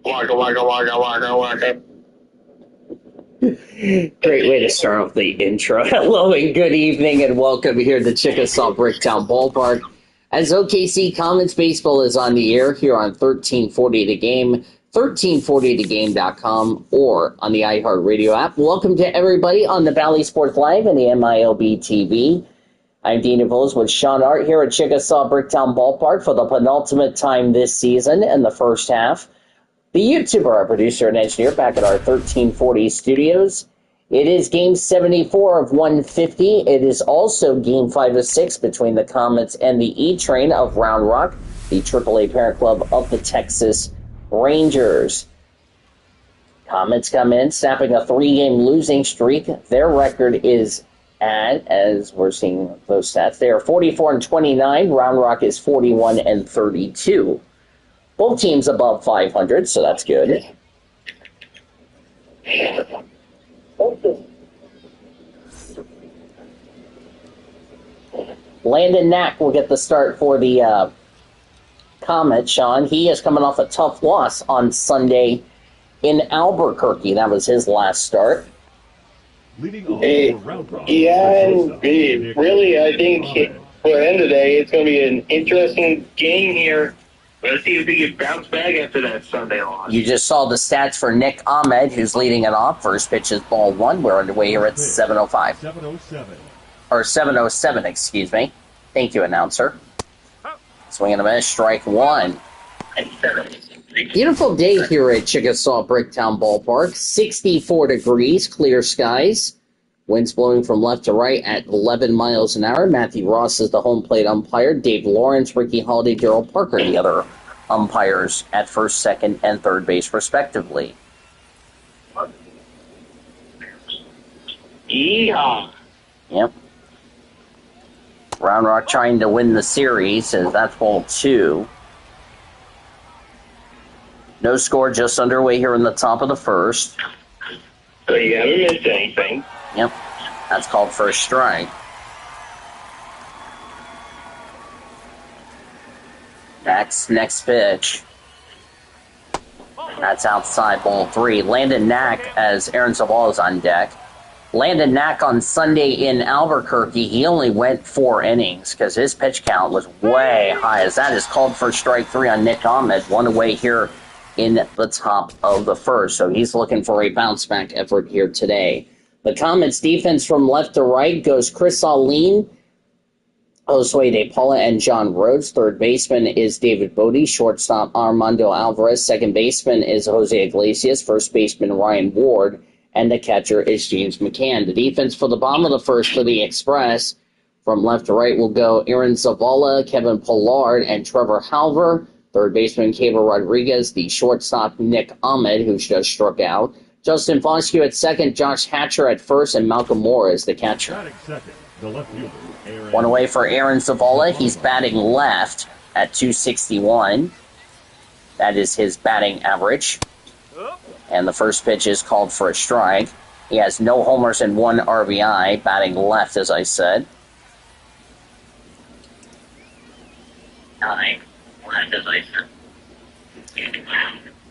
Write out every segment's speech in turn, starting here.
Waka, waka, waka, waka, waka. Great way to start off the intro. Hello and good evening and welcome here to Chickasaw Bricktown Ballpark. As OKC Comets baseball is on the air here on 1340 The Game, 1340thegame.com, or on the iHeartRadio app. Welcome to everybody on the Valley Sports Live and the MLB TV. I'm Dean DeVos with Sean Art here at Chickasaw Bricktown Ballpark for the penultimate time this season in the first half. The YouTuber, our producer and engineer, back at our 1340 studios. It is Game 74 of 150. It is also Game 5 of 6 between the Comets and the E-Train of Round Rock, the AAA parent club of the Texas Rangers. Comets come in, snapping a 3-game losing streak. Their record is as we're seeing those stats, they are 44-29. Round Rock is 41-32. Both teams above 500, so that's good. Landon Knack will get the start for the Comets, Sean. He is coming off a tough loss on Sunday in Albuquerque. That was his last start. Really, I think for the end of the day, it's going to be an interesting game here. Let's see if he can bounce back after that Sunday loss. You just saw the stats for Nick Ahmed, who's leading it off. First pitch is ball one. We're underway here at 7:05. 7:07. Or 7:07, excuse me. Thank you, announcer. Swing and a miss, strike one. Beautiful day here at Chickasaw Bricktown Ballpark. 64 degrees, clear skies. Winds blowing from left to right at 11 miles an hour. Matthew Ross is the home plate umpire. Dave Lawrence, Ricky Holiday, Darryl Parker, the other umpires at first, second, and third base, respectively. Yeehaw! Yep. Round Rock trying to win the series, as that's ball two. No score, just underway here in the top of the first. So you haven't missed anything. Yep, that's called for a strike. Next pitch. That's outside, ball three. Landon Knack as Aaron Zavala is on deck. Landon Knack on Sunday in Albuquerque, he only went 4 innings because his pitch count was way high, as that is called for strike three on Nick Ahmed. One away here in the top of the first, so he's looking for a bounce-back effort here today. The Comets defense from left to right goes Chris Allen, Josue De Paula, and John Rhodes. Third baseman is David Bodie. Shortstop Armando Alvarez. Second baseman is Jose Iglesias. First baseman Ryan Ward. And the catcher is James McCann. The defense for the bottom of the first for the Express from left to right will go Aaron Zavala, Kevin Pollard, and Trevor Halver. Third baseman Caber Rodriguez. The shortstop Nick Ahmed, who just struck out. Justin Foscue at second, Josh Hatcher at first, and Malcolm Moore is the catcher. One away for Aaron Zavala. He's batting left at .261. That is his batting average. And the first pitch is called for a strike. He has no homers and 1 RBI, batting left, as I said.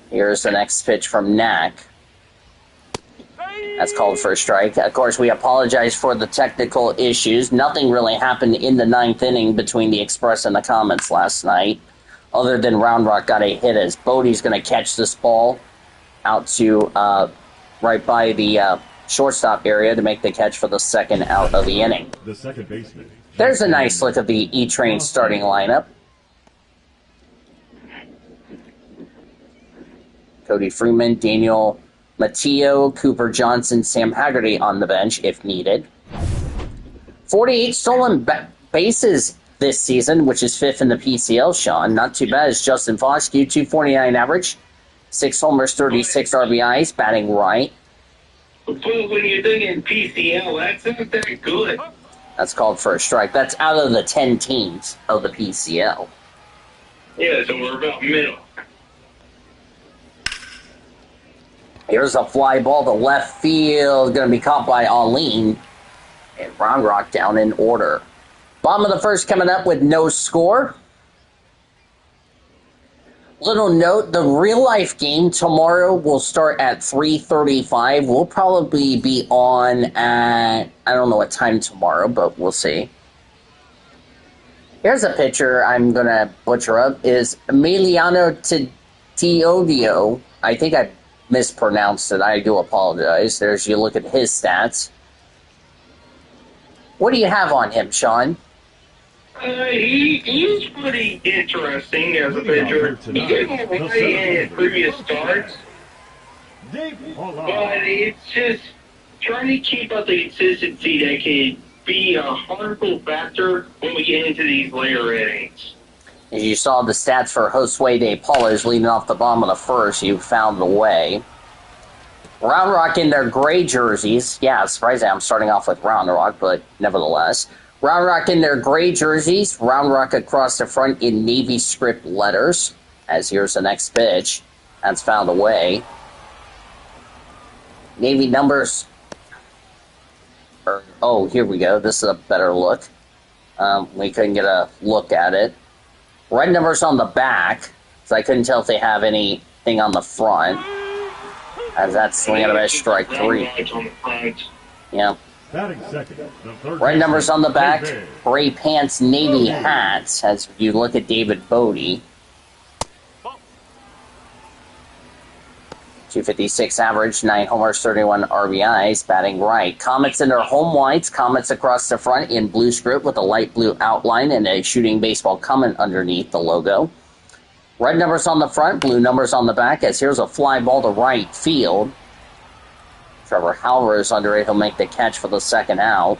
Here's the next pitch from Knack. That's called for a strike. Of course, we apologize for the technical issues. Nothing really happened in the 9th inning between the Express and the Comets last night, other than Round Rock got a hit as Bodie's going to catch this ball out to right by the shortstop area to make the catch for the second out of the inning. The second baseman. There's a nice look at the E-Train starting lineup. Cody Freeman, Daniel Matteo, Cooper Johnson, Sam Haggerty on the bench if needed. 48 stolen bases this season, which is 5th in the PCL, Sean. Not too bad. It's Justin Foscue, 249 average, 6 homers, 36 RBIs, batting right. But when you're thinking PCL, that's not that good. That's called for a strike. That's out of the 10 teams of the PCL. Yeah, so we're about middle. Here's a fly ball to left field, going to be caught by Allen. And Round Rock down in order. Bottom of the first coming up with no score. Little note, the real-life game tomorrow will start at 3:35. We'll probably be on at, I don't know what time tomorrow, but we'll see. Here's a picture I'm going to butcher up, is Emiliano Teodio. I think I mispronounced it. I do apologize. There's, you look at his stats. What do you have on him, Sean? He's pretty interesting as a pitcher. He gave him away in his previous starts, but it's just trying to keep up the consistency that could be a harmful factor when we get into these later innings. As you saw the stats for Josue de Paulo's leading off the bottom of the first, you found the way. Round Rock in their gray jerseys. Yeah, surprising I'm starting off with Round Rock, but nevertheless. Round Rock in their gray jerseys. Round Rock across the front in navy script letters. As here's the next pitch. That's found away. Navy numbers. Oh, here we go. This is a better look. We couldn't get a look at it. Red numbers on the back. So I couldn't tell if they have anything on the front. As that's swinging a strike 3. Yeah. Red numbers on the back, gray pants, navy hats, as you look at David Bodie. 256 average, 9 homers, 31 RBIs, batting right. Comets in their home whites, Comets across the front in blue script with a light blue outline and a shooting baseball comment underneath the logo. Red numbers on the front, blue numbers on the back, as here's a fly ball to right field. Trevor Halver is under it. He'll make the catch for the second out.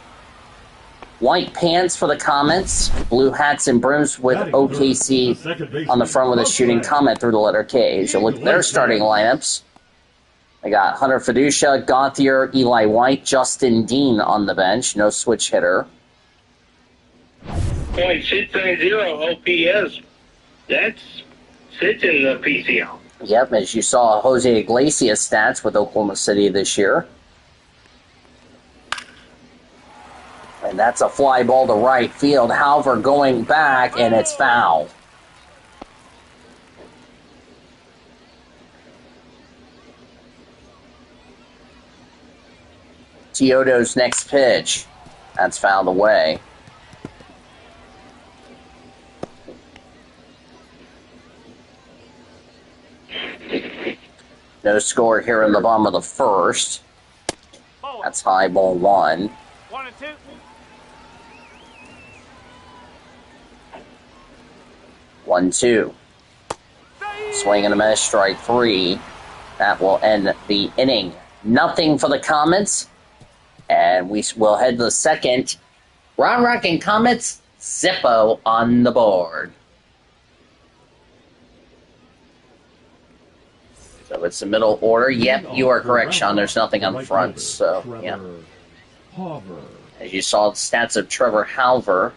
White pants for the Comets. Blue hats and brims with OKC on the front with a shooting comment through the letter K. As you look at their starting lineups, they got Hunter Fiducia, Gauthier, Eli White, Justin Dean on the bench. No switch hitter. .690 OPS. That sits in the PCL. Yep, as you saw Jose Iglesias stats with Oklahoma City this year. And that's a fly ball to right field. Halver going back, and it's foul. Teodo's next pitch. That's fouled away. No score here in the bottom of the first. That's high ball 1. 1-2. 1-2. Swing and a miss, strike 3. That will end the inning. Nothing for the Comets. And we will head to the second. Round Rock and Comets, Zippo on the board. So it's the middle order. Yep, you are correct, Sean. There's nothing on the front. So, yeah. As you saw the stats of Trevor Halver.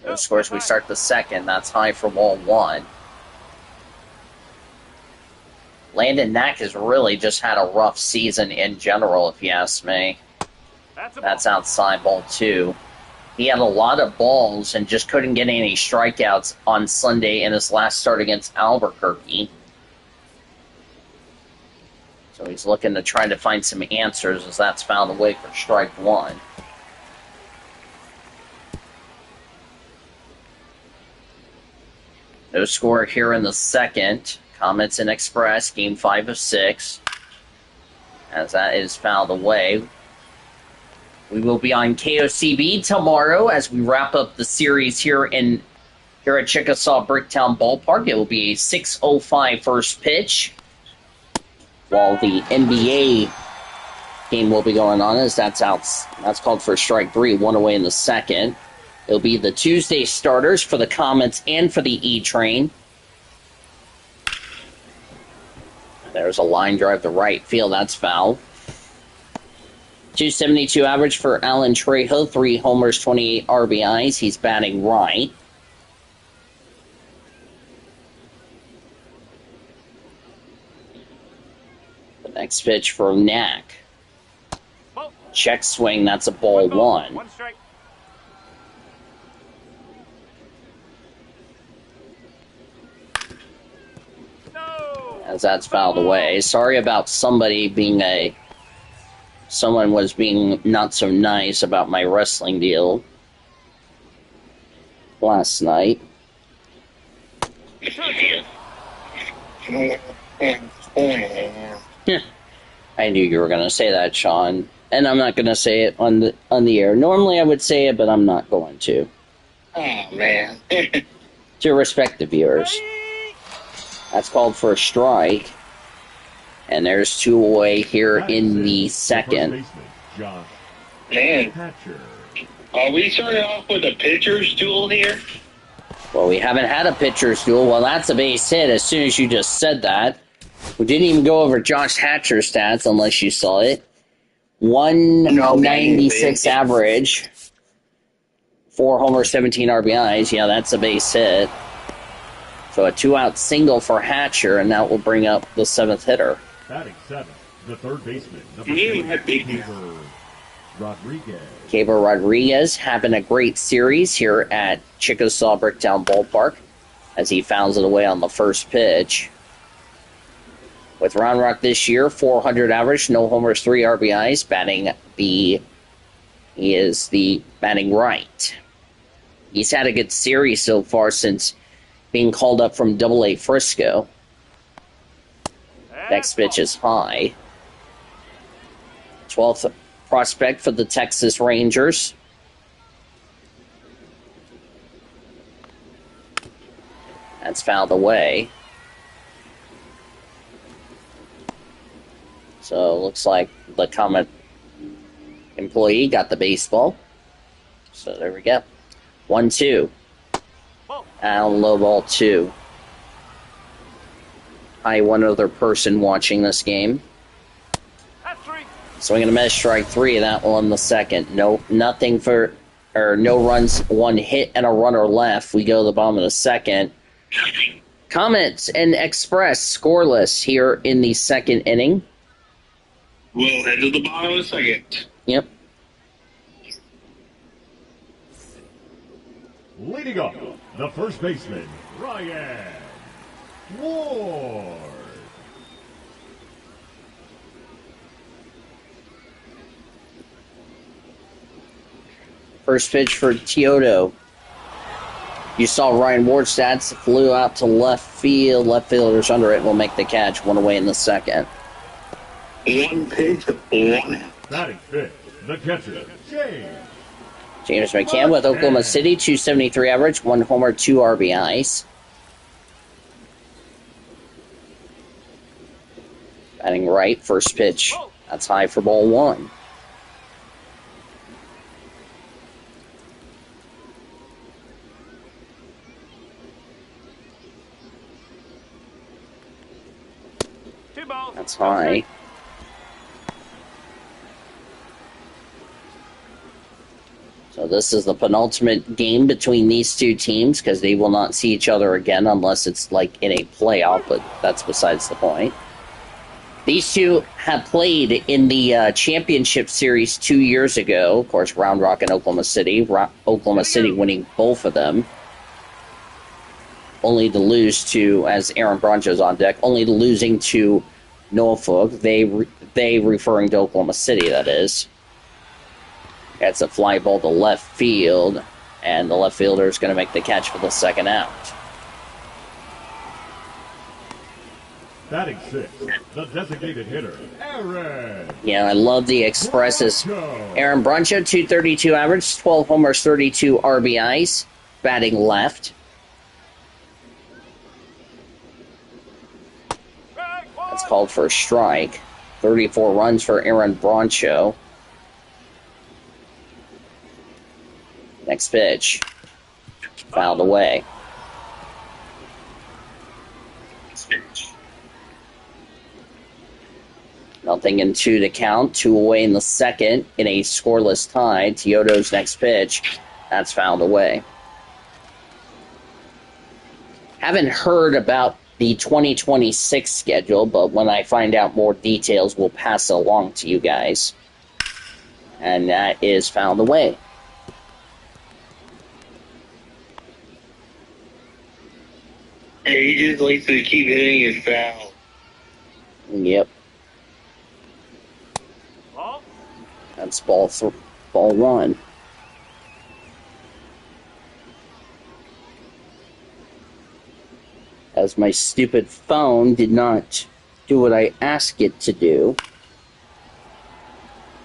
Those scores, we start the second. That's high for ball 1. Landon Knack has really just had a rough season in general, if you ask me. That's outside ball 2. He had a lot of balls and just couldn't get any strikeouts on Sunday in his last start against Albuquerque. So he's looking to try to find some answers as that's found away for strike 1. No score here in the second. Comets and Express, game 5 of 6. As that is fouled away. We will be on KOCB tomorrow as we wrap up the series here at Chickasaw Bricktown Ballpark. It will be a 6:05 first pitch, while the NBA game will be going on as that's called for strike 3, 1 away in the second. It'll be the Tuesday starters for the Comets and for the E-Train. There's a line drive to right field. That's foul. 272 average for Alan Trejo. 3 homers, 28 RBIs. He's batting right. The next pitch for Knack. Check swing. That's a ball 1. as that's fouled away. Sorry about someone was being not so nice about my wrestling deal last night. I knew you were going to say that, Sean. And I'm not going to say it on the air. Normally I would say it, but I'm not going to. Oh, man. To respect the viewers. That's called for a strike. And there's two away here in the second. Man. Are we starting off with a pitcher's duel here? Well, we haven't had a pitcher's duel. Well, that's a base hit as soon as you just said that. We didn't even go over Josh Hatcher's stats unless you saw it. 196 average. 4 homers, 17 RBIs. Yeah, that's a base hit. So a 2-out single for Hatcher, and that will bring up the 7th hitter. Batting 7, the third baseman. Gabriel Rodriguez having a great series here at Chickasaw Bricktown Ballpark as he fouls it away on the first pitch. With Round Rock this year, 400 average, no homers, 3 RBIs. He is the batting right. He's had a good series so far since being called up from Double-A Frisco. Next pitch is high. 12th prospect for the Texas Rangers. That's fouled away. So it looks like the Comet employee got the baseball. So there we go. 1-2. And low ball 2. One other person watching this game. Swinging a miss, strike 3, and that one in the second. No runs, 1 hit, and a runner left. We go to the bottom of the second. Comets and Express scoreless here in the second inning. We'll head to the bottom of the second. Yep. Leading up, the first baseman, Ryan Ward. First pitch for Teodo. You saw Ryan Ward's stats, flew out to left field. Left fielder's under it, will make the catch. 1 away in the second. 1 pitch, 1 out. Batting 5th, the catcher, James McCann with Oklahoma City, 273 average, 1 homer, 2 RBIs. Batting right, first pitch. That's high for ball 1. That's high. So this is the penultimate game between these two teams because they will not see each other again unless it's like in a playoff, but that's besides the point. These two have played in the championship series 2 years ago. Of course, Round Rock and Oklahoma City. Oklahoma City winning both of them. Only to lose to, as Aaron Broncho's on deck, only to losing to Norfolk. They referring to Oklahoma City, that is. That's a fly ball to left field, and the left fielder is going to make the catch for the second out. Batting 6, the designated hitter, Aaron. Yeah, I love the Expresses. Aaron Bruncho, 232 average, 12 homers, 32 RBIs, batting left. That's called for a strike. 34 runs for Aaron Broncho. Next pitch. Fouled away. Nothing in 2 to count. 2 away in the second in a scoreless tie. Teodo's next pitch. That's fouled away. Haven't heard about the 2026 schedule, but when I find out more details, we'll pass it along to you guys. And that is fouled away. He just likes to keep hitting his foul. Yep. Ball. That's ball one. As my stupid phone did not do what I asked it to do.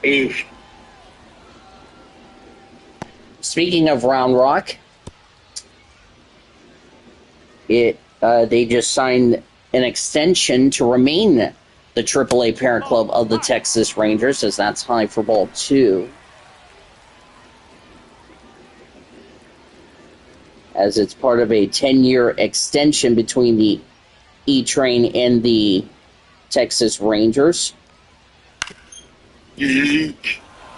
Oof. Speaking of Round Rock, they just signed an extension to remain the AAA parent club of the Texas Rangers, as that's high for ball 2. As it's part of a 10-year extension between the E-Train and the Texas Rangers.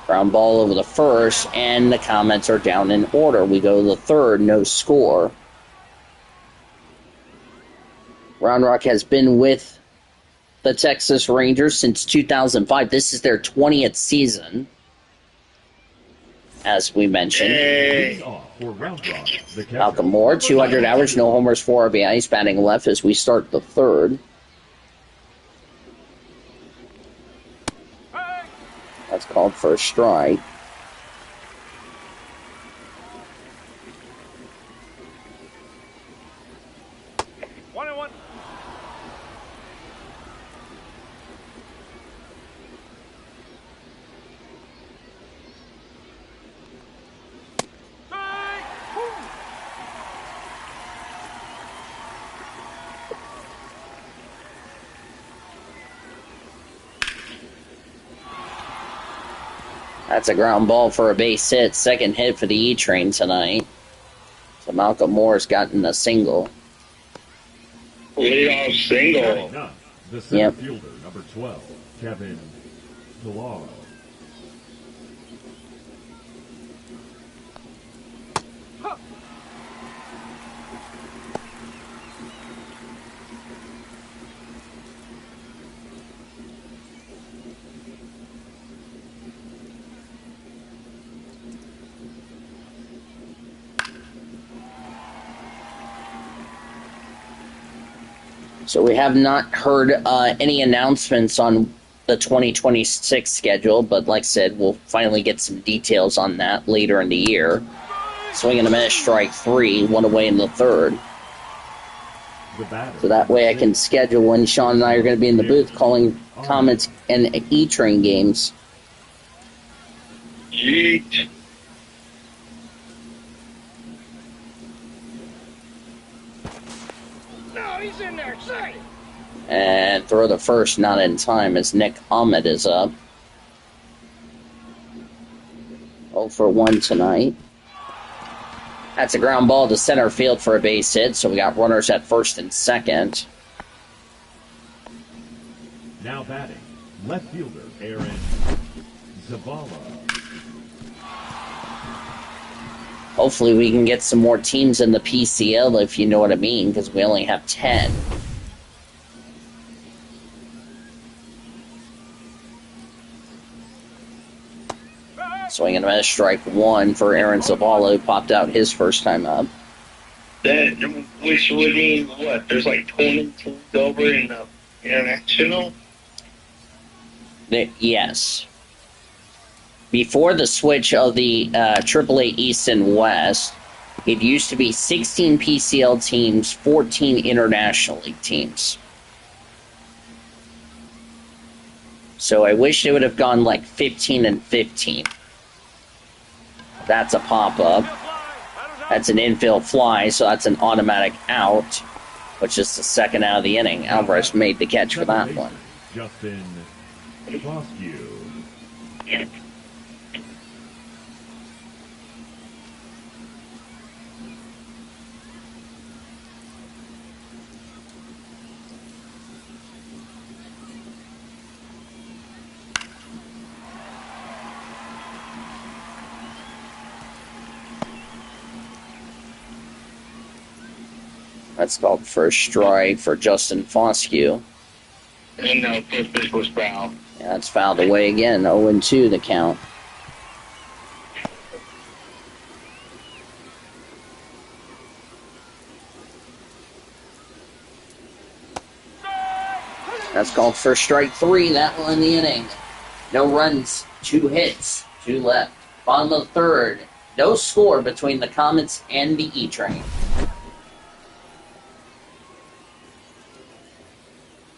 Ground ball over the first, and the Comets are down in order. We go to the third, no score. Round Rock has been with the Texas Rangers since 2005. This is their 20th season, as we mentioned. Leading off for Round Rock, the catcher. Malcolm Moore, 200 average, no homers, 4 RBIs, batting left as we start the third. That's called for a strike. One and one. That's a ground ball for a base hit. Second hit for the E-Train tonight. So Malcolm Moore's gotten a single. Leadoff single. None. The center fielder, number 12, Kevin Pilaro. So we have not heard any announcements on the 2026 schedule, but like I said, we'll finally get some details on that later in the year. Swing and a miss, strike 3, one away in the third. So that way I can schedule when Sean and I are going to be in the booth calling Comets and E-Train games. Yeet. No, he's in there. Say. And throw the first, not in time, as Nick Ahmed is up. 0 for 1 tonight. That's a ground ball to center field for a base hit, so we got runners at first and second. Now batting, left fielder Aaron Zavala. Hopefully we can get some more teams in the PCL, if you know what I mean, because we only have 10. Swing and a miss, strike 1 for Aaron Zavala, who popped out his first time up. That, which would mean what? There's like 20 teams over in the international? Yes. Before the switch of the AAA East and West, it used to be 16 PCL teams, 14 International League teams. So I wish they would have gone like 15 and 15. That's a pop-up. That's an infield fly, so that's an automatic out, which is the second out of the inning. Alvarez made the catch for that one. Justin Foscue. That's called first strike for Justin Foscue. And first pitch was foul. Yeah, that's fouled away again. 0-2 the count. That's called for strike 3. That one in the inning. No runs, 2 hits, 2 left. Bottom of the third. No score between the Comets and the E-Train.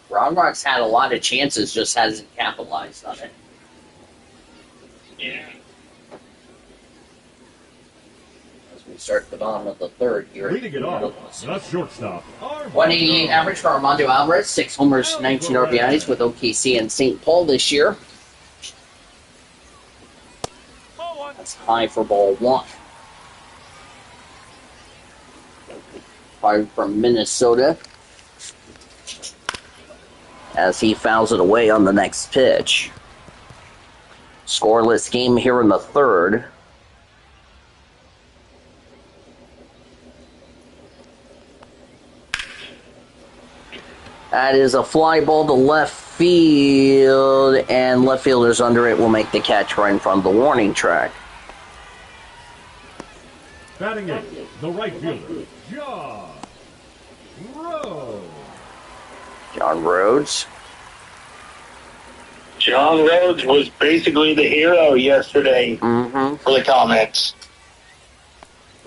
Round Rock's had a lot of chances, just hasn't capitalized on it. Yeah. As we start the bottom of the third here. Leading it off, the shortstop. 188 average for Armando Alvarez, 6 homers, 19 RBIs with OKC and St. Paul this year. That's high for ball 1. 5 from Minnesota. As he fouls it away on the next pitch. Scoreless game here in the third. That is a fly ball to left field, and left fielders under it will make the catch right in front of the warning track. Batting 8, the right fielder, John Rhodes. John Rhodes. John Rhodes was basically the hero yesterday Mm-hmm. for the Comets.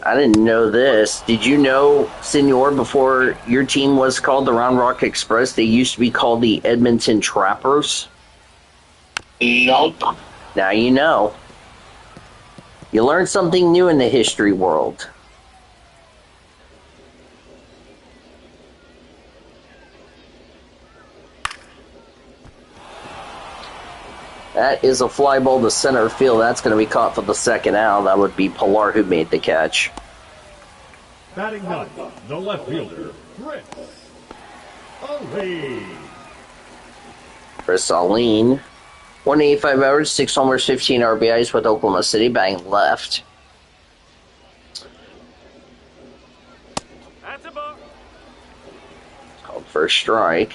I didn't know this. Did you know, Senor, before your team was called the Round Rock Express, they used to be called the Edmonton Trappers? Nope. Now you know. You learn something new in the history world. That is a fly ball to center field. That's going to be caught for the second out. That would be Pilar who made the catch. Batting 9, the left fielder, Chris Aline. Chris Aline. 185 average, 6 homers, 15 RBIs with Oklahoma City, batting left. That's a ball. Called for a strike.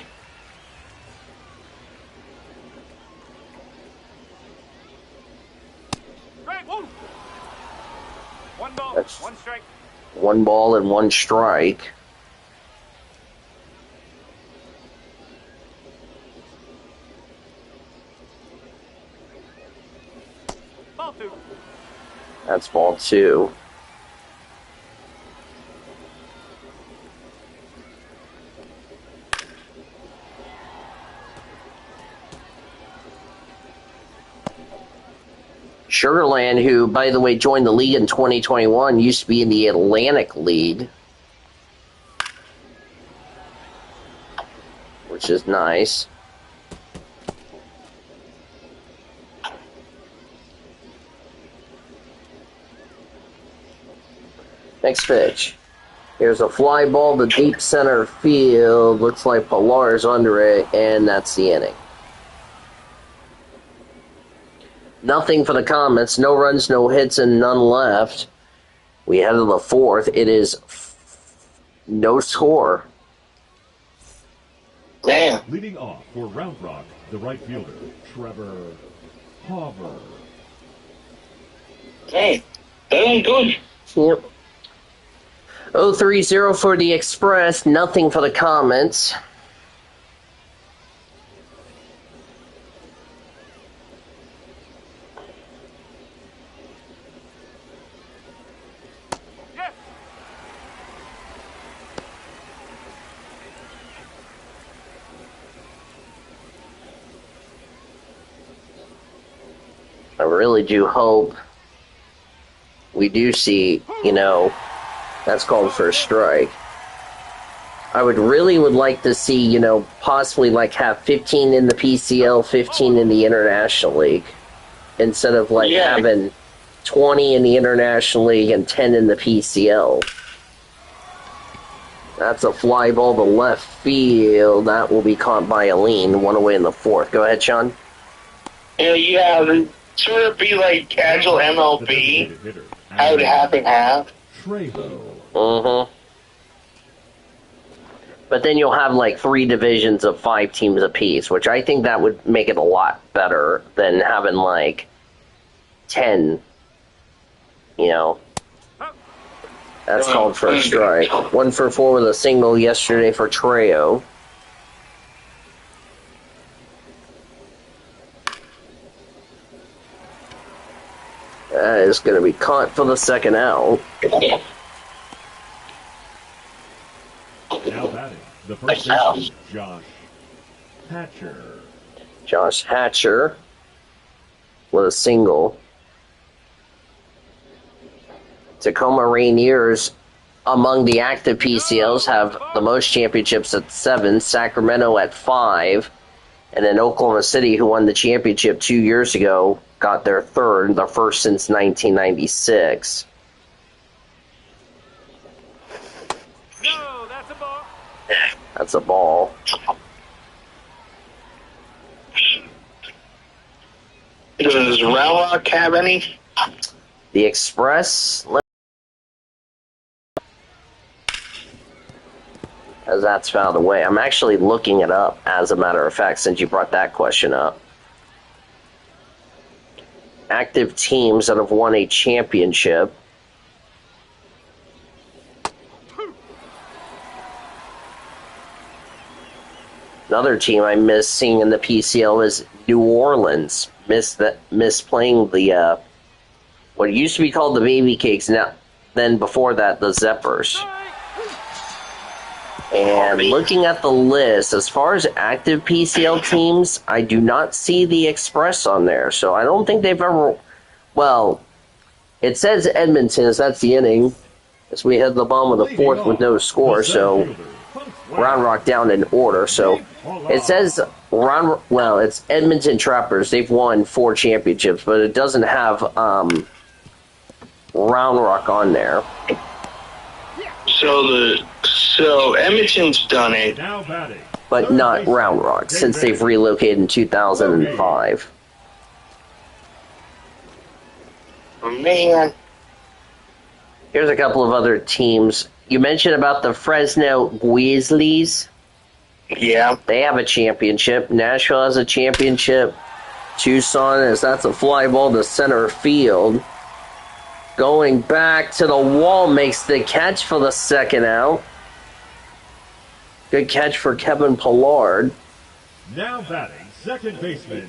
Strike one. One ball, That's- 1 strike. 1 ball and 1 strike. Ball 2. That's ball 2. Sugarland, who, by the way, joined the league in 2021, used to be in the Atlantic League, which is nice. Next pitch. Here's a fly ball to deep center field. Looks like Pilar's under it, and that's the inning. Nothing for the Comets. No runs, no hits, and none left. We head to the fourth. It is no score. Damn. Leading off for Round Rock, the right fielder, Trevor Hauver. Hey, that ain't good. Yep. 0-3-0 for the Express. Nothing for the Comets. Yes. I really do hope we do see, that's called for a strike. I would like to see, possibly have 15 in the PCL, 15 in the International League, instead of having 20 in the International League and 10 in the PCL. That's a fly ball to left field. That will be caught by Aline. 1 away in the fourth. Go ahead, Sean. Yeah, sort of be like casual MLB. How to half and half. Mm-hmm. But then you'll have 3 divisions of 5 teams apiece, which I think that would make it a lot better than having 10. That's called for a strike. 1 for 4 with a single yesterday for Trejo. is going to be caught for the second out. Now batting, the first baseman, Josh Hatcher. Josh Hatcher with a single. Tacoma Rainiers, among the active PCLs, have the most championships at 7, Sacramento at 5, and then Oklahoma City, who won the championship 2 years ago, got their third, the first since 1996. No, that's a ball. That's a ball. Does Round Rock have any? The Express, as that's found away. I'm actually looking it up, as a matter of fact, since you brought that question up. Active teams that have won a championship. Another team I miss seeing in the PCL is New Orleans. Miss playing the what used to be called the Baby Cakes. Now, then before that, the Zeppers. And looking at the list, as far as active PCL teams, I do not see the Express on there. So I don't think they've ever. Well, it says Edmonton, as that's the inning, as we hit the bottom of the fourth with no score. So Round Rock down in order. So it says it's Edmonton Trappers. They've won 4 championships, but it doesn't have Round Rock on there. So Edmonton's done it, Now batting, But not Round Rock, since they've relocated in 2005. man. Here's a couple of other teams. You mentioned about the Fresno Grizzlies. Yeah. They have a championship. Nashville has a championship. Tucson, as that's a fly ball to center field. Going back to the wall, makes the catch for the second out. Good catch for Kevin Pollard. now batting, second baseman,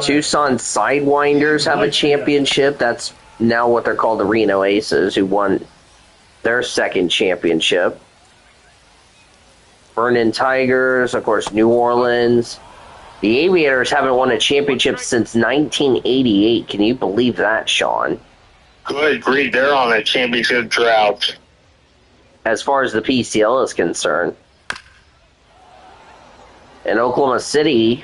Tucson Sidewinders have a championship. That's now what they're called, the Reno Aces, who won their second championship. Vernon Tigers, of course, New Orleans. The Aviators haven't won a championship since 1988. Can you believe that, Sean? Good grief, they're on a championship drought. As far as the PCL is concerned. And Oklahoma City,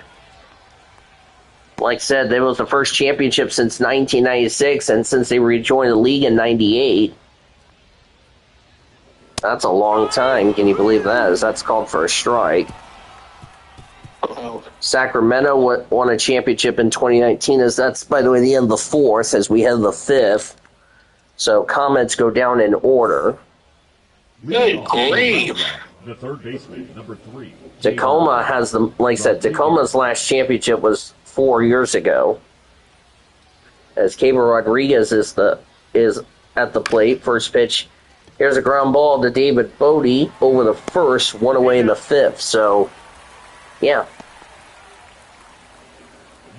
like I said, they was the first championship since 1996, and since they rejoined the league in 98. That's a long time. Can you believe that? As that's called for a strike. Sacramento won a championship in 2019, as that's, by the way, the end of the fourth, as we have the fifth. So Comets go down in order. Good grief. the third baseman, number 3. Tacoma has the, like I said, Tacoma's last championship was 4 years ago. As Cable Rodriguez is at the plate, first pitch. Here's a ground ball to David Bodie over the first, one away in the fifth. So, yeah.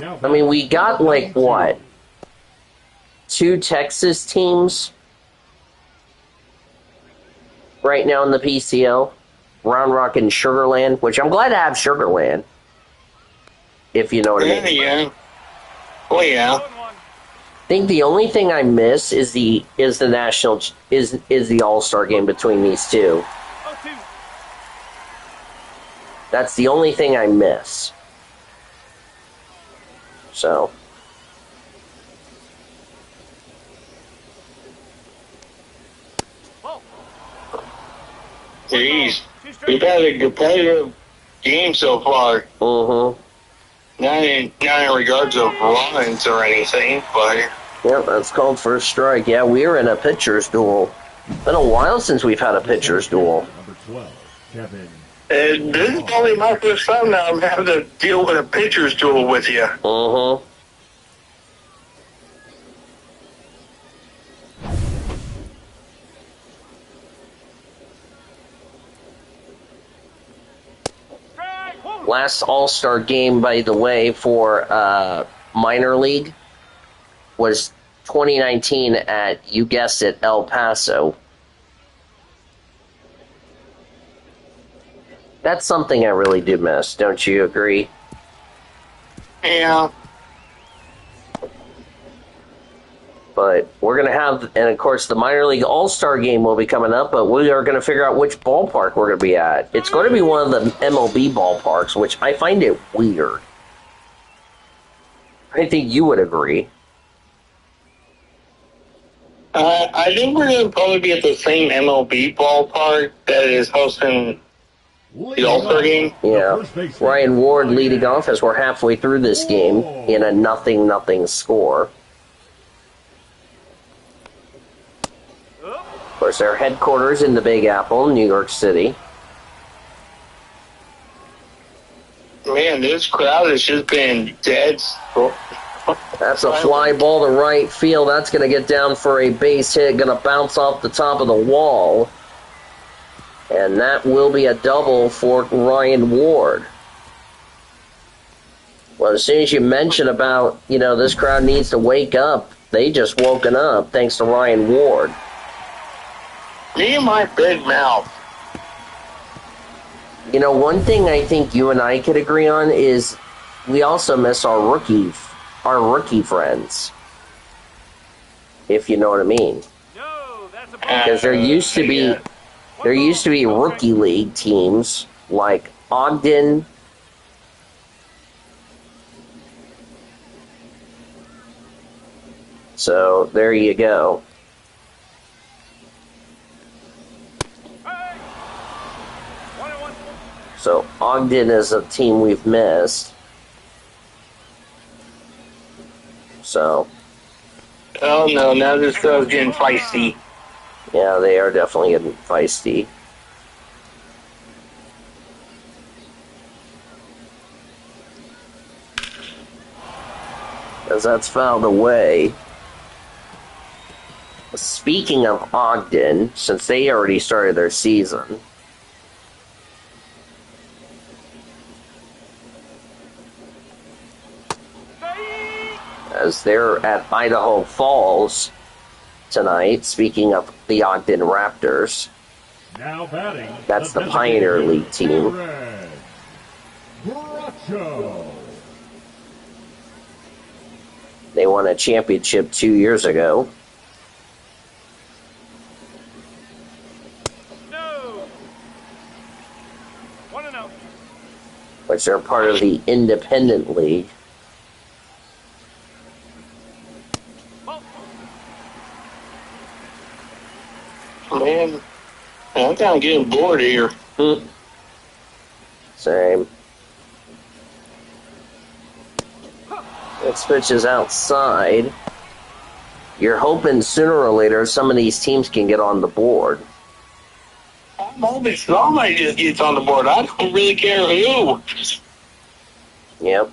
I mean, we got like what? 2 Texas teams right now in the PCL. Round Rock and Sugarland, which I'm glad to have Sugarland. If you know what I mean. Yeah. Oh yeah. I think the only thing I miss is the national is the All-Star game between these two. That's the only thing I miss. So. Jeez. We've had a competitive game so far. Mm-hmm. Not in regards of runs or anything, but... Yep, that's called for a strike. Yeah, we're in a pitcher's duel. Been a while since we've had a pitcher's duel. Number 12, Kevin. This is probably my first time now I'm having to deal with a pitcher's duel with you. Mm-hmm. Last All-Star game, by the way, for minor league was 2019 at, you guessed it, El Paso. That's something I really do miss. Don't you agree? Yeah. But we're going to have, and of course, the minor league all-star game will be coming up, but we are going to figure out which ballpark we're going to be at. It's going to be one of the MLB ballparks, which I find it weird. I think you would agree. I think we're going to probably be at the same MLB ballpark that is hosting the All-Star game. Yeah. Ryan Ward leading off as we're halfway through this game in a 0-0 score. Of course, their headquarters in the Big Apple, New York City. Man, this crowd has just been dead. That's a fly ball to right field. That's going to get down for a base hit. Going to bounce off the top of the wall. And that will be a double for Ryan Ward. Well, as soon as you mention about, this crowd needs to wake up, they just woken up thanks to Ryan Ward. Me and my big mouth. One thing I think you and I could agree on is we also miss our rookie friends, if you know what I mean. Because there used to be rookie league teams like Ogden, so there you go. So Ogden is a team we've missed. So. Oh no, now this stuff's getting feisty. Yeah, they are definitely getting feisty. As that's fouled away. Speaking of Ogden, since they already started their season, as they're at Idaho Falls tonight, speaking of the Ogden Raptors. Now batting, that's the Pioneer League team. They won a championship 2 years ago. No. 1-0. Which are part of the Independent League. Man, I'm kind of getting bored here. Same. This pitch is outside. You're hoping sooner or later some of these teams can get on the board. I'm hoping somebody just gets on the board. I don't really care who. Yep.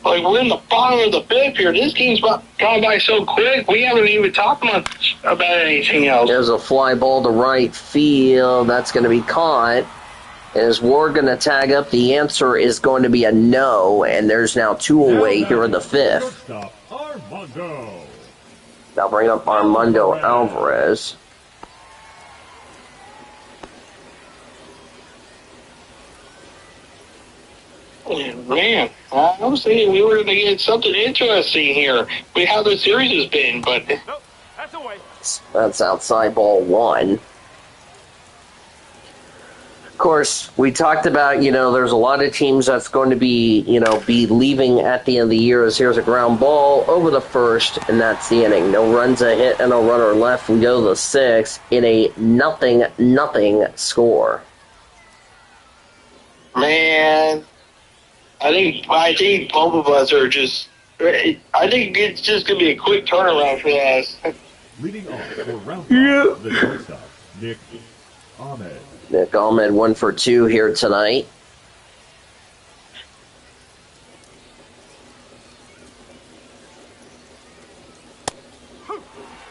Like, we're in the bottom of the fifth here. This game's gone by so quick. We haven't even talked much about anything else. There's a fly ball to right field. That's going to be caught. Is Ward going to tag up? The answer is going to be a no, and there's now 2 away here in the fifth. Now bring up Armando Alvarez. Man, I was thinking we were going to get something interesting here. How the series has been, but... Nope, that's away. That's outside ball 1. Of course, we talked about, there's a lot of teams that's going to be, be leaving at the end of the year as here's a ground ball over the first, and that's the inning. No runs a hit and a runner left. We go to the 6th in a 0-0 score. Man... I think both of us are just... I think it's just going to be a quick turnaround for us. Leading off for round 5, the shortstop, Nick Ahmed. Nick Ahmed 1 for 2 here tonight.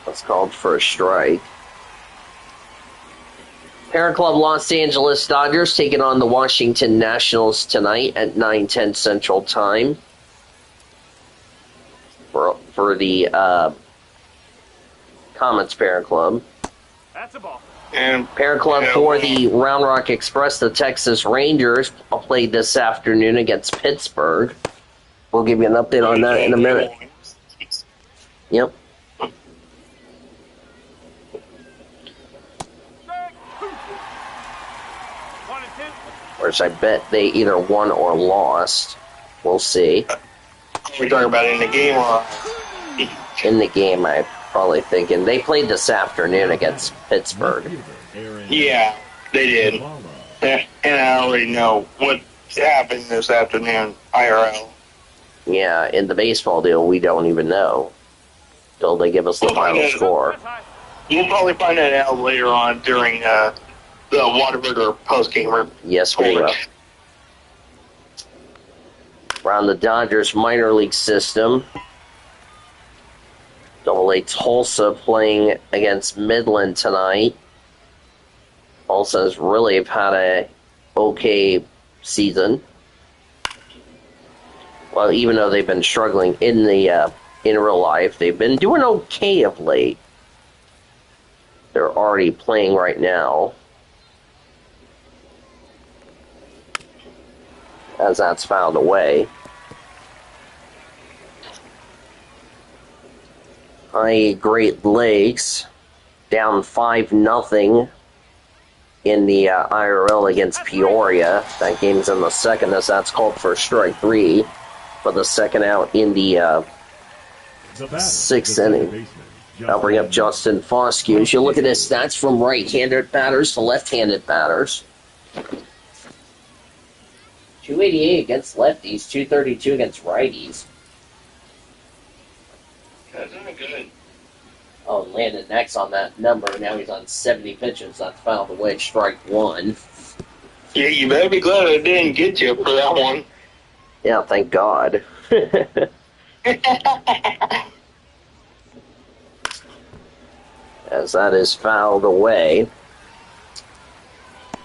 That's called for a strike. Parent Club Los Angeles Dodgers taking on the Washington Nationals tonight at 9:10 Central Time for the Comets Parent Club. That's a ball. And Parent Club for the Round Rock Express, the Texas Rangers, played this afternoon against Pittsburgh. We'll give you an update on that in a minute. Yep. Of course, I bet they either won or lost. We'll see. we're talking about in the game or In the game, I'm probably thinking. They played this afternoon against Pittsburgh. yeah, they did. And I already know what happened this afternoon, IRL. Yeah, in the baseball deal, we don't even know till they give us the final score. We'll probably find that out later on during the Whataburger post-gamer. Yes, we will. Around the Dodgers minor league system, AA Tulsa playing against Midland tonight. Tulsa's really have had a okay season. Well, even though they've been struggling in the in real life, they've been doing okay of late. They're already playing right now, as that's fouled away. Great Lakes down 5-0 in the IRL against Peoria. That game's in the second, as that's called for strike 3 for the second out in the sixth inning. I'll bring up Justin Foscue. As you look at his stats from right-handed batters to left-handed batters. 288 against lefties, 232 against righties. That's not good. Oh, Landon next on that number. Now he's on 70 pitches. That's fouled away, strike 1. Yeah, you better be glad I didn't get you for that one. Yeah, thank God. As that is fouled away.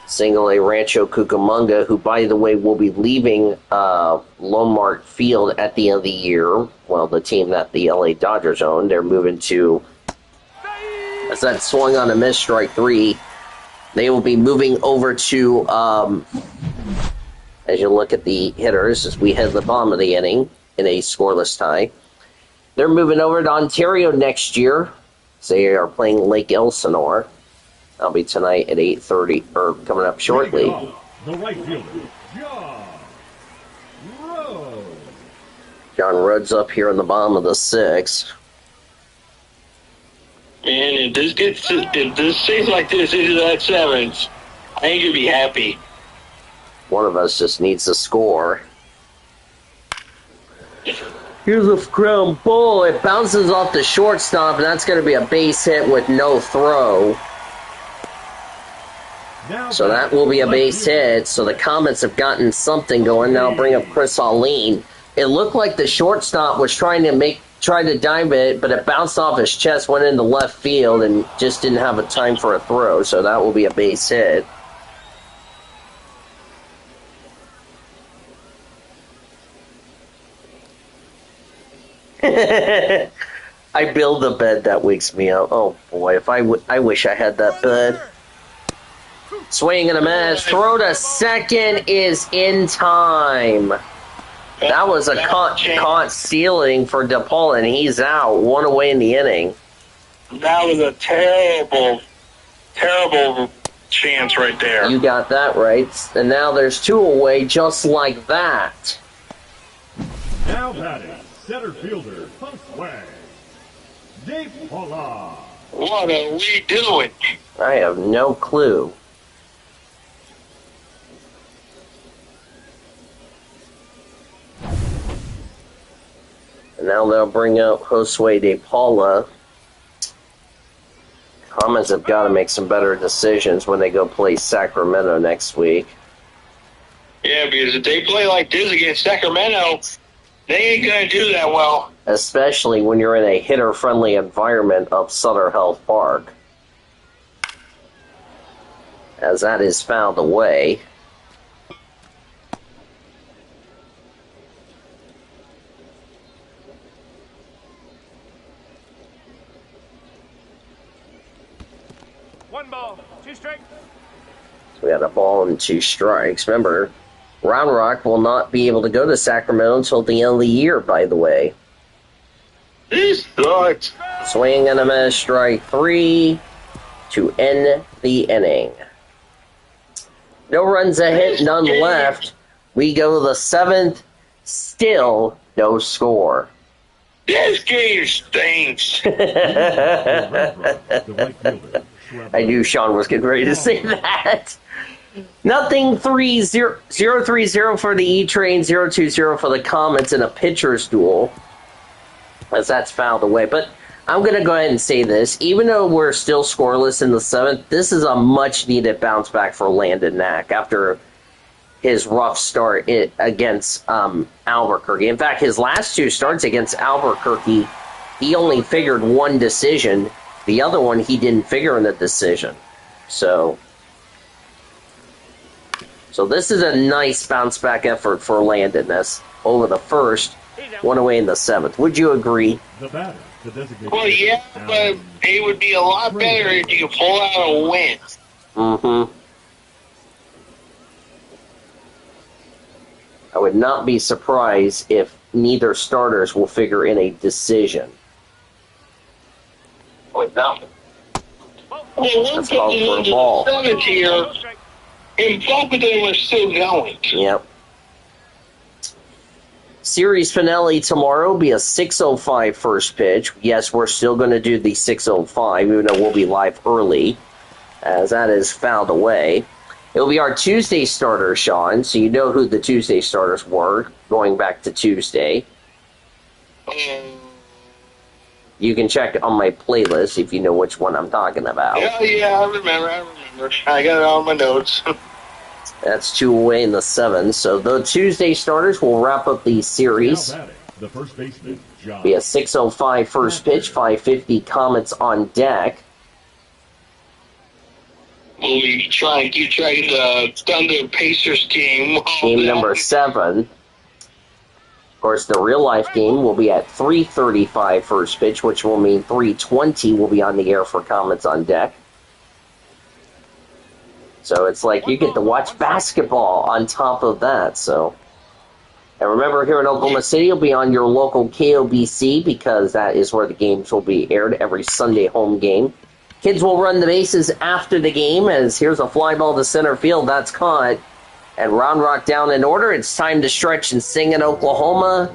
Single A Rancho Cucamonga, who, by the way, will be leaving Lone Mark Field at the end of the year. Well, the team that the LA Dodgers own, they're moving to, as that swung on a miss, strike 3. They will be moving over to, as you look at the hitters, as we head to the bottom of the inning in a scoreless tie. They're moving over to Ontario next year. So they are playing Lake Elsinore. That'll be tonight at 8:30, or coming up shortly. The right fielder, John Rhodes. John Rhodes up here in the bottom of the 6th. Man, if this stays like this into that 7th, I think you'd be happy. One of us just needs to score. Here's a ground ball. It bounces off the shortstop, and that's going to be a base hit with no throw. So that will be a base hit. So the Comets have gotten something going. Now bring up Chris Alleen. It looked like the shortstop was trying to dive it, but it bounced off his chest, went into left field, and just didn't have a time for a throw. So that will be a base hit. I build a bed that wakes me up. Oh boy, if I wish I had that bed. Swing and a miss. Throw to second is in time. That was a caught stealing for DePaul, and he's out. 1 away in the inning. That was a terrible, terrible chance right there. You got that right. And now there's 2 away just like that. Now batting, center fielder, Swag. DePaula. What are we doing? I have no clue. And now they'll bring up Josue De Paula. Comets have got to make some better decisions when they go play Sacramento next week. Yeah, because if they play like this against Sacramento, they ain't going to do that well. Especially when you're in a hitter-friendly environment of Sutter Health Park. as that is fouled away. One ball, two strikes. So we had a ball and 2 strikes. Remember, Round Rock will not be able to go to Sacramento until the end of the year, by the way. This sucks. Swing and a miss, strike 3 to end the inning. No runs ahead, none left. We go to the 7th, still no score. This game stinks. I knew Sean was getting ready to say that. Nothing 0-3-0 for the E-Train, 0-2-0 for the Comets in a pitcher's duel, as that's fouled away. But I'm going to go ahead and say this. Even though we're still scoreless in the 7th, this is a much-needed bounce back for Landon Knack after his rough start against Albuquerque. In fact, his last 2 starts against Albuquerque, he only figured 1 decision. The other one, he didn't figure in the decision. So this is a nice bounce-back effort for Landon. That's over the 1st, 1 away in the 7th. Would you agree? Well, yeah, but it would be a lot better if you could pull out a win. Mm-hmm. I would not be surprised if neither starters will figure in a decision. Well, one That's called for a ball. here, and both of them are still going. Yep. Series finale tomorrow will be a 6:05 first pitch. Yes, we're still going to do the 6:05, even though we'll be live early, as that is fouled away. It'll be our Tuesday starters, Sean, so you know who the Tuesday starters were, going back to Tuesday. You can check on my playlist if you know which one I'm talking about. Yeah, I remember. I got it on my notes. That's 2 away in the 7th. So the Tuesday starters will wrap up the series. The first baseman, John. Be a 6:05 first pitch, 5:50 Comets on deck. We'll be trying to keep track of the Thunder Pacers game. Game number 7. Of course, the real-life game will be at 3:35 first pitch, which will mean 3:20 will be on the air for Comets on deck. So it's like you get to watch basketball on top of that. So, and remember, here in Oklahoma City, you'll be on your local KOBC because that is where the games will be aired every Sunday home game. Kids will run the bases after the game as here's a fly ball to center field. That's caught. And Round Rock down in order. It's time to stretch and sing in Oklahoma.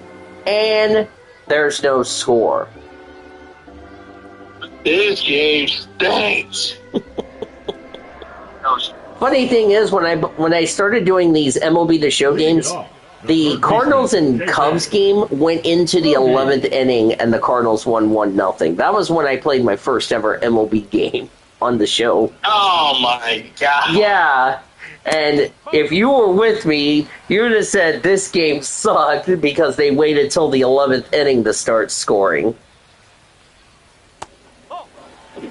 And there's no score. This game stinks. Funny thing is, when I started doing these MLB The Show games, the Cardinals and Cubs game went into the 11th inning, and the Cardinals won 1-0. That was when I played my first ever MLB game on the show. Oh my God. Yeah, and if you were with me, you would have said this game sucked because they waited till the 11th inning to start scoring.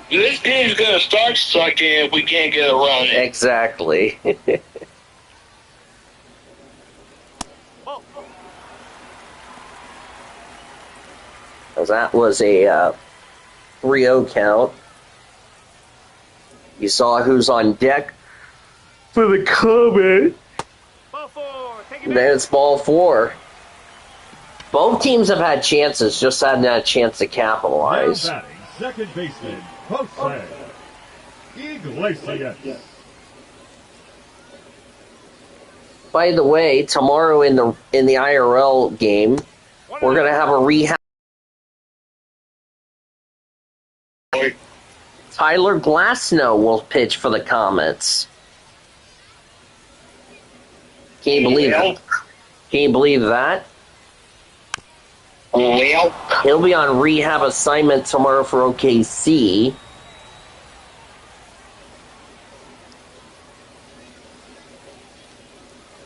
This game's gonna start sucking if we can't get it running. Exactly. That was a 3-0 count. You saw who's on deck for the Comets. Then it's ball 4. Both teams have had chances, just hadn't had a chance to capitalize. Now batting, second baseman, Jose Iglesias. By the way, tomorrow in the IRL game, we're gonna have a rehab. Tyler Glasnow will pitch for the Comets. Can you believe it? Can you believe that? Well, He'll be on rehab assignment tomorrow for OKC.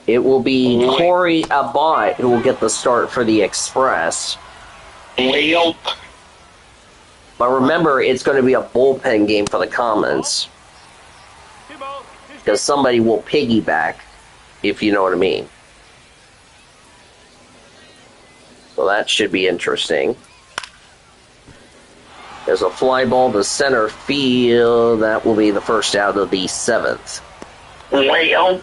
It will be Corey Abbott who will get the start for the Express. well, But remember, it's going to be a bullpen game for the Comets. 2 balls, 2 because somebody will piggyback, if you know what I mean. So that should be interesting. There's a fly ball to center field. That will be the first out of the 7th. Well.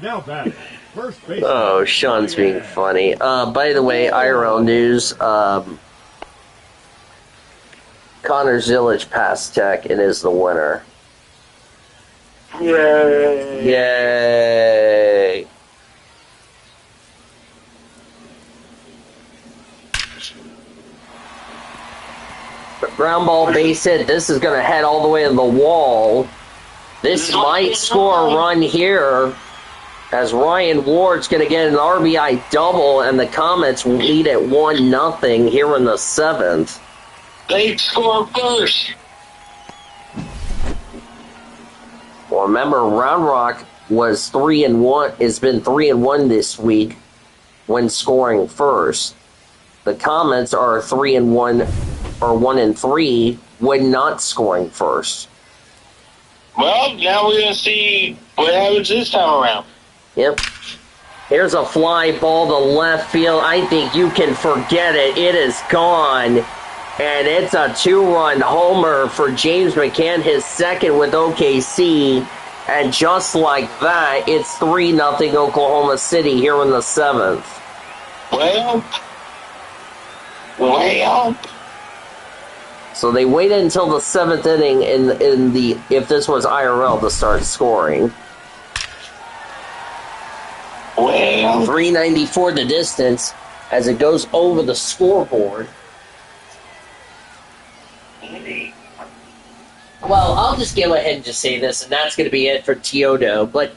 Now batting, first base. Oh, Sean's being funny. By the way, IRL news. Connor Zillage passed Tech and is the winner. Yay. Yay! Ground ball base hit. This is going to head all the way to the wall. This might score a run here, as Ryan Ward's going to get an RBI double, and the Comets will lead at 1-0 here in the 7th. They score first. Well, remember, Round Rock was 3-1. Has been 3-1 this week when scoring first. The Comets are 3-1 or 1-3 when not scoring first. Well, now we're going to see what happens this time around. Yep. Here's a fly ball to left field. I think you can forget it. It is gone. And it's a 2-run homer for James McCann, his second with OKC. And just like that, it's 3-0 Oklahoma City here in the 7th. Well. So they waited until the 7th inning in the if this was IRL to start scoring. Well. 394 the distance as it goes over the scoreboard. Well, I'll just go ahead and just say this, and that's going to be it for Teodo. But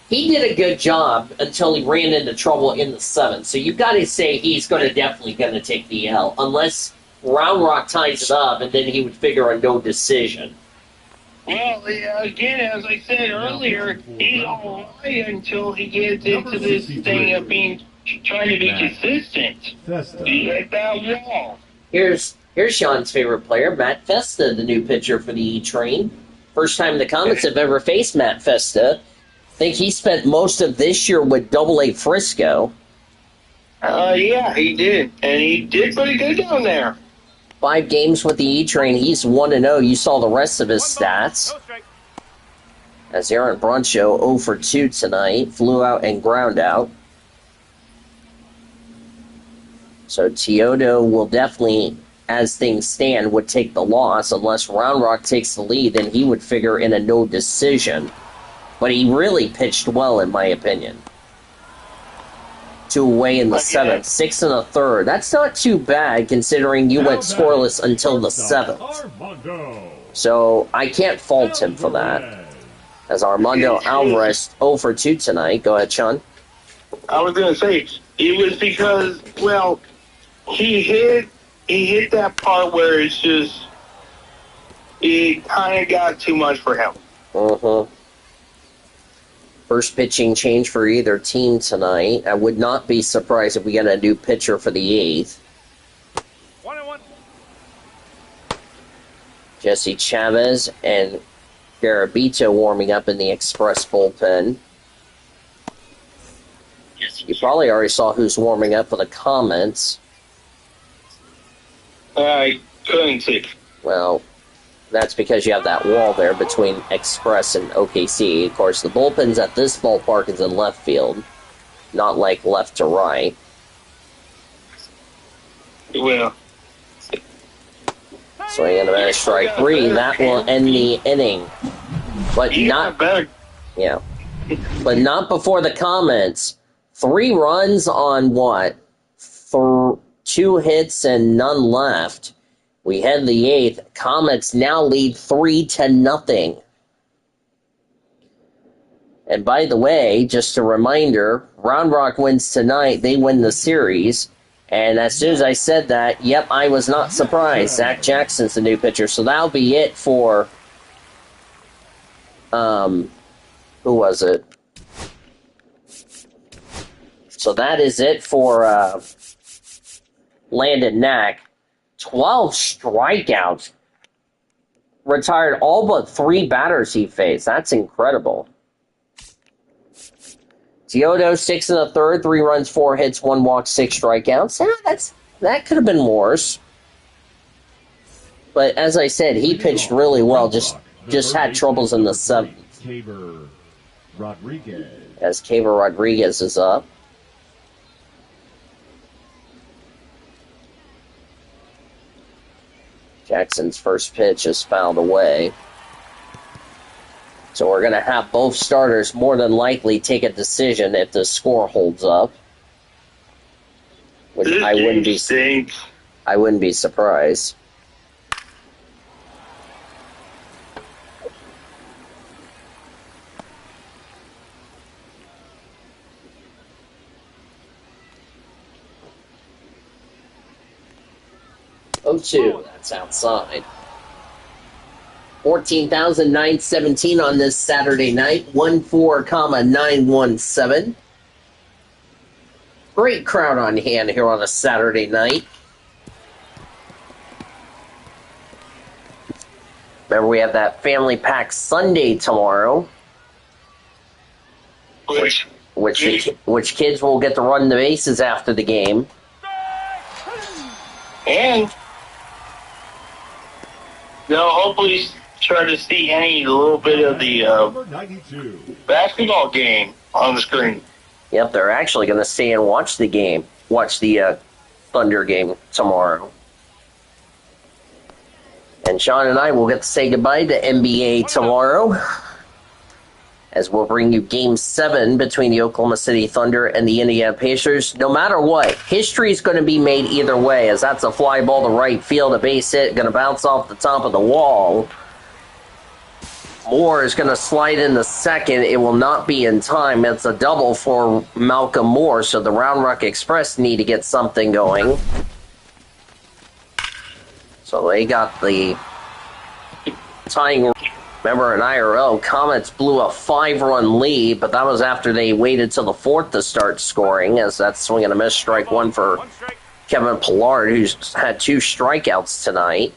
he did a good job until he ran into trouble in the 7th. So you've got to say he's definitely going to take the L, unless Round Rock ties it up, and then he would figure a no decision. Well, again, as I said earlier, he's all right until he gets into this thing of trying to be consistent. He hit that wall. Here's Sean's favorite player, Matt Festa, the new pitcher for the E-Train. First time the Comets have ever faced Matt Festa. I think he spent most of this year with Double-A Frisco. Yeah, he did. And he did pretty good down there. 5 games with the E-Train. He's 1-0. You saw the rest of his stats. As Aaron Bruncho 0 for 2 tonight. Flew out and ground out. So Teodo will definitely, as things stand, would take the loss. Unless Round Rock takes the lead, then he would figure in a no decision. But he really pitched well, in my opinion. 2 away in the 7th, 6 1/3. That's not too bad, considering you went scoreless until the 7th. So I can't fault him for that. As Armando Alvarez 0 for 2 tonight. Go ahead, Sean. I was going to say, it was because, well, he hit that part where it's just, it kind of got too much for him. First pitching change for either team tonight. I would not be surprised if we get a new pitcher for the 8th. 1-1. Jesse Chavez and Garabito warming up in the Express bullpen. You probably already saw who's warming up for the Comets. I couldn't see. Well, that's because you have that wall there between Express and OKC. Of course, the bullpen's at this ballpark is in left field, not like left to right. Well. Swing and a miss, strike 3. That will end the inning. But not better. Yeah. But not before the Comets. 3 runs on what? 2 hits and none left. We head the 8th. Comets now lead 3-0. And by the way, just a reminder, Round Rock wins tonight. They win the series. And as soon as I said that, yep, I was not surprised. Zach Jackson's the new pitcher. So that'll be it for, who was it? So that is it for Landon Knack. 12 strikeouts. retired all but 3 batters he faced. That's incredible. Teodo, 6 1/3, 3 runs, 4 hits, 1 walk, 6 strikeouts. Yeah, that could have been worse. But as I said, he pitched really well. Just had troubles in the 7th. As Caver Rodriguez is up. Jackson's first pitch is fouled away. So we're going to have both starters more than likely take a decision if the score holds up. Which I wouldn't be surprised. Oh, 2. That's outside. 14,917 on this Saturday night. 14,917. Great crowd on hand here on a Saturday night. Remember, we have that family pack Sunday tomorrow. Which kids will get to run the bases after the game. And they'll hopefully try to see any little bit of the basketball game on the screen. Yep, they're actually going to stay and watch the game. Watch the Thunder game tomorrow. And Sean and I will get to say goodbye to NBA tomorrow, as we'll bring you Game 7 between the Oklahoma City Thunder and the Indiana Pacers. No matter what, history is going to be made either way, as that's a fly ball to right field, a base hit, going to bounce off the top of the wall. Moore is going to slide in the second. It will not be in time. It's a double for Malcolm Moore, so the Round Rock Express need to get something going. So they got the tying. Remember, in IRL, Comets blew a 5-run lead, but that was after they waited till the 4th to start scoring, as that's swing and a miss, strike 1 for Kevin Pillard, who's had 2 strikeouts tonight.